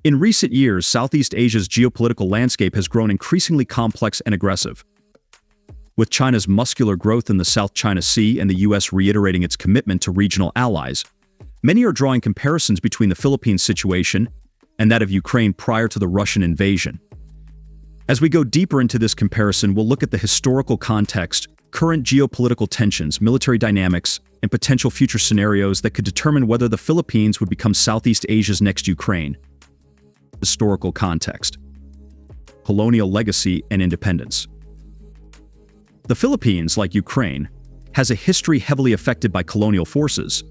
In recent years, Southeast Asia's geopolitical landscape has grown increasingly complex and aggressive. With China's muscular growth in the South China Sea and the U.S. reiterating its commitment to regional allies, many are drawing comparisons between the Philippines situation and that of Ukraine prior to the Russian invasion. As we go deeper into this comparison, we'll look at the historical context, current geopolitical tensions, military dynamics, and potential future scenarios that could determine whether the Philippines would become Southeast Asia's next Ukraine. Historical context. Colonial legacy and independence. The Philippines, like Ukraine, has a history heavily affected by colonial forces.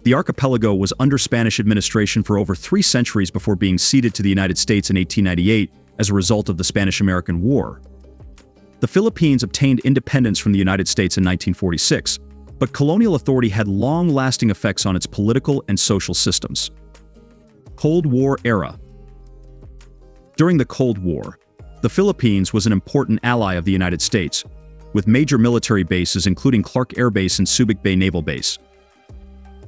The archipelago was under Spanish administration for over 3 centuries before being ceded to the United States in 1898 as a result of the Spanish-American War. The Philippines obtained independence from the United States in 1946, but colonial authority had long-lasting effects on its political and social systems. Cold War era. During the Cold War, the Philippines was an important ally of the United States, with major military bases including Clark Air Base and Subic Bay Naval Base.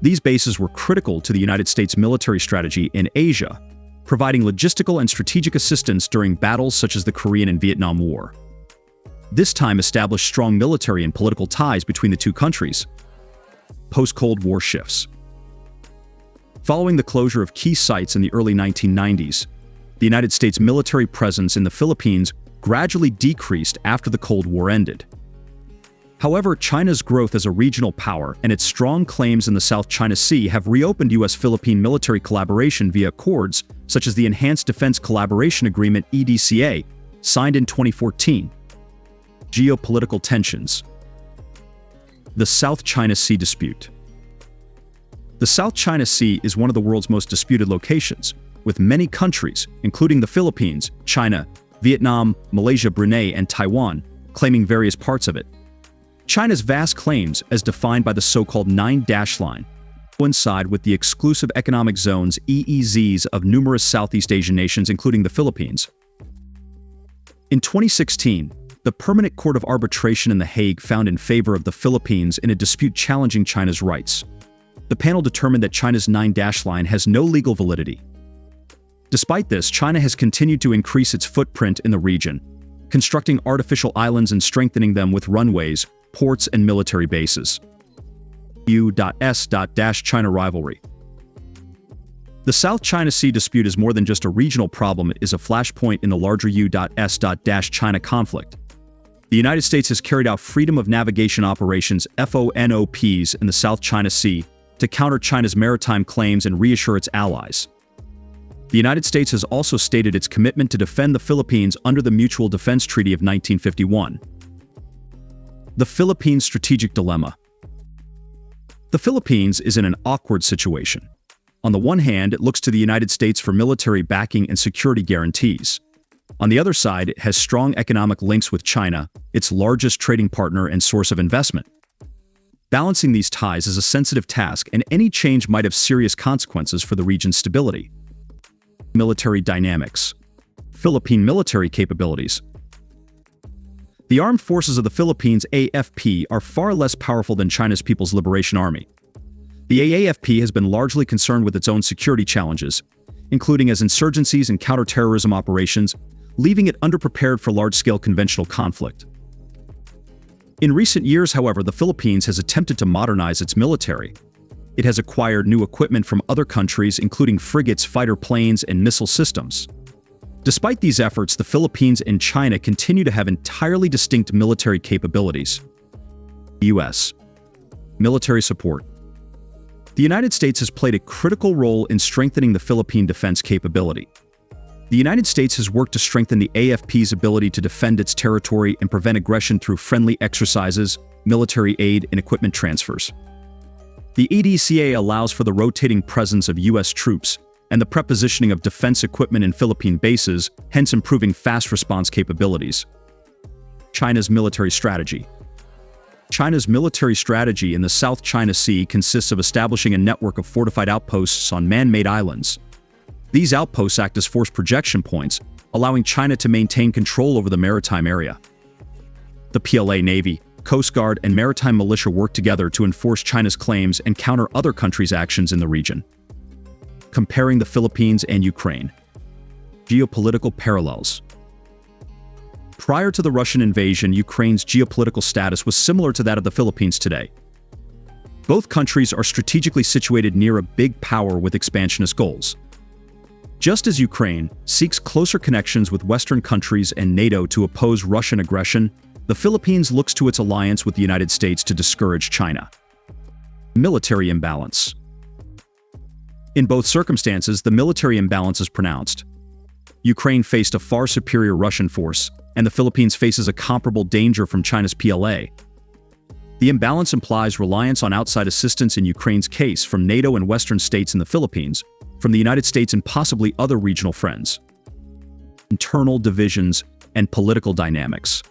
These bases were critical to the United States military strategy in Asia, providing logistical and strategic assistance during battles such as the Korean and Vietnam War. This time established strong military and political ties between the two countries. Post-Cold War shifts. Following the closure of key sites in the early 1990s, the United States military presence in the Philippines gradually decreased after the Cold War ended. However, China's growth as a regional power and its strong claims in the South China Sea have reopened U.S.-Philippine military collaboration via accords such as the Enhanced Defense Collaboration Agreement (EDCA), signed in 2014. Geopolitical tensions. The South China Sea dispute. The South China Sea is one of the world's most disputed locations, with many countries, including the Philippines, China, Vietnam, Malaysia, Brunei, and Taiwan, claiming various parts of it. China's vast claims, as defined by the so-called Nine-Dash Line, coincide with the exclusive economic zones (EEZs) of numerous Southeast Asian nations, including the Philippines. In 2016, the Permanent Court of Arbitration in The Hague found in favor of the Philippines in a dispute challenging China's rights. The panel determined that China's Nine-Dash Line has no legal validity. Despite this, China has continued to increase its footprint in the region, constructing artificial islands and strengthening them with runways, ports, and military bases. U.S.-China rivalry. The South China Sea dispute is more than just a regional problem, it is a flashpoint in the larger U.S.-China conflict. The United States has carried out freedom of navigation operations (FONOPs) in the South China Sea to counter China's maritime claims and reassure its allies. The United States has also stated its commitment to defend the Philippines under the Mutual Defense Treaty of 1951. The Philippines strategic dilemma. The Philippines is in an awkward situation. On the one hand, it looks to the United States for military backing and security guarantees. On the other side, it has strong economic links with China, its largest trading partner and source of investment. Balancing these ties is a sensitive task, and any change might have serious consequences for the region's stability. Military dynamics. Philippine military capabilities. The armed forces of the Philippines (AFP) are far less powerful than China's People's Liberation Army. The AFP has been largely concerned with its own security challenges, including as insurgencies and counterterrorism operations, leaving it underprepared for large-scale conventional conflict. In recent years, however, the Philippines has attempted to modernize its military. It has acquired new equipment from other countries, including frigates, fighter planes, and missile systems. Despite these efforts, the Philippines and China continue to have entirely distinct military capabilities. U.S. Military support. The United States has played a critical role in strengthening the Philippine defense capability. The United States has worked to strengthen the AFP's ability to defend its territory and prevent aggression through friendly exercises, military aid, and equipment transfers. The EDCA allows for the rotating presence of U.S. troops and the prepositioning of defense equipment in Philippine bases, hence improving fast response capabilities. China's military strategy. China's military strategy in the South China Sea consists of establishing a network of fortified outposts on man-made islands. These outposts act as force projection points, allowing China to maintain control over the maritime area. The PLA Navy, Coast Guard, and maritime militia work together to enforce China's claims and counter other countries' actions in the region. comparing the Philippines and Ukraine. Geopolitical parallels. Prior to the Russian invasion, Ukraine's geopolitical status was similar to that of the Philippines today. Both countries are strategically situated near a big power with expansionist goals. Just as Ukraine seeks closer connections with Western countries and NATO to oppose Russian aggression, the Philippines looks to its alliance with the United States to discourage China. Military imbalance. In both circumstances, the military imbalance is pronounced. Ukraine faced a far superior Russian force, and the Philippines faces a comparable danger from China's PLA. The imbalance implies reliance on outside assistance in Ukraine's case from NATO and Western states in the Philippines, from the United States and possibly other regional friends. Internal divisions and political dynamics.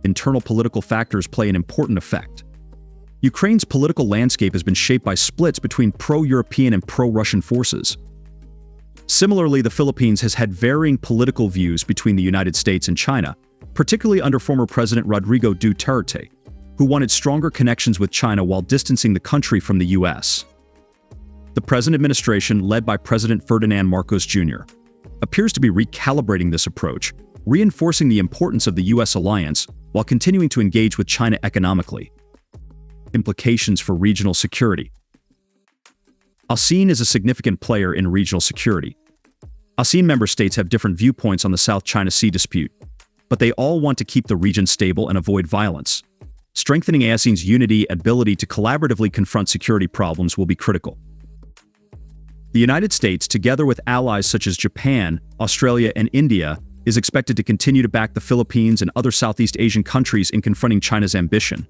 Internal political factors play an important effect. Ukraine's political landscape has been shaped by splits between pro-European and pro-Russian forces. Similarly, the Philippines has had varying political views between the United States and China, particularly under former President Rodrigo Duterte, who wanted stronger connections with China while distancing the country from the U.S. The present administration, led by President Ferdinand Marcos Jr., appears to be recalibrating this approach, reinforcing the importance of the U.S. alliance while continuing to engage with China economically. Implications for regional security. ASEAN is a significant player in regional security. ASEAN member states have different viewpoints on the South China Sea dispute, but they all want to keep the region stable and avoid violence. Strengthening ASEAN's unity and ability to collaboratively confront security problems will be critical. The United States, together with allies such as Japan, Australia, and India, is expected to continue to back the Philippines and other Southeast Asian countries in confronting China's ambition.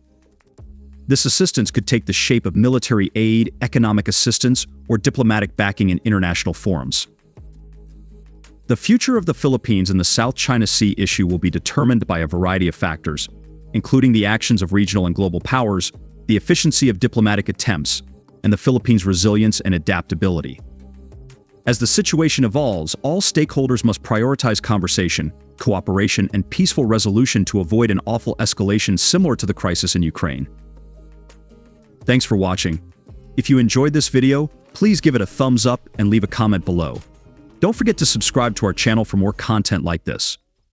This assistance could take the shape of military aid, economic assistance, or diplomatic backing in international forums. The future of the Philippines and the South China Sea issue will be determined by a variety of factors, including the actions of regional and global powers, the efficiency of diplomatic attempts, and the Philippines' resilience and adaptability. As the situation evolves, all stakeholders must prioritize conversation, cooperation, and peaceful resolution to avoid an awful escalation similar to the crisis in Ukraine. Thanks for watching. If you enjoyed this video, please give it a thumbs up and leave a comment below. Don't forget to subscribe to our channel for more content like this.